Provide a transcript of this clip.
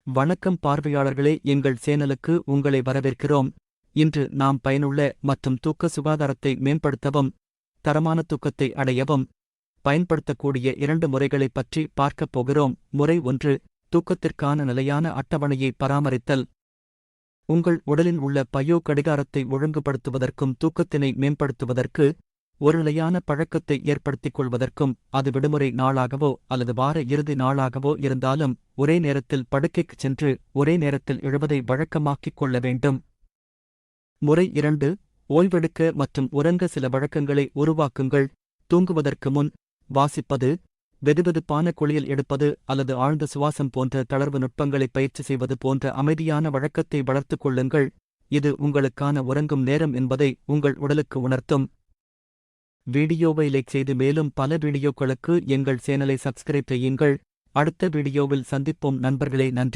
வணக்கம் பார்வையாளர்களே, எங்கள் சேனலுக்கு உங்களை வரவேற்கிறோம். இன்று நாம் பயனுள்ள மற்றும் தூக்க சுகாதாரத்தை மேம்படுத்தவும் தரமான தூக்கத்தை அடையவும் பயன்படுத்தக்கூடிய 2 முறைகளைப் பற்றி பார்க்கப் போகிறோம். முறை 1, தூக்கத்திற்கான நிலையான அட்டவணையை பராமரித்தல். உங்கள் உடலில் உள்ள பயோ கடிகாரத்தை ஒழுங்குபடுத்துவதற்கும் தூக்கத்தினை மேம்படுத்துவதற்கு ஒரு நிலையான பழக்கத்தை ஏற்படுத்திக் கொள்வதற்கும், அது விடுமுறை நாளாகவோ அல்லது வார இறுதி நாளாகவோ இருந்தாலும் ஒரே நேரத்தில் படுக்கைக்குச் சென்று ஒரே நேரத்தில் எழுவதை வழக்கமாக்கிக் கொள்ள வேண்டும். முறை 2, ஓய்வெடுக்க மற்றும் உறங்க சில வழக்கங்களை உருவாக்குங்கள். தூங்குவதற்கு முன் வாசிப்பது, வெதுவெதுப்பான குளியல் எடுப்பது அல்லது ஆழ்ந்த சுவாசம் போன்ற தளர்வு நுட்பங்களை பயிற்சி செய்வது போன்ற அமைதியான வழக்கத்தை வளர்த்துக் கொள்ளுங்கள். இது உங்களுக்கான உறங்கும் நேரம் என்பதை உங்கள் உடலுக்கு உணர்த்தும். வீடியோவை லைக் செய்து மேலும் பல வீடியோக்களுக்கு எங்கள் சேனலை சப்ஸ்கிரைப் செய்யுங்கள். அடுத்த வீடியோவில் சந்திப்போம் நண்பர்களே. நன்றி.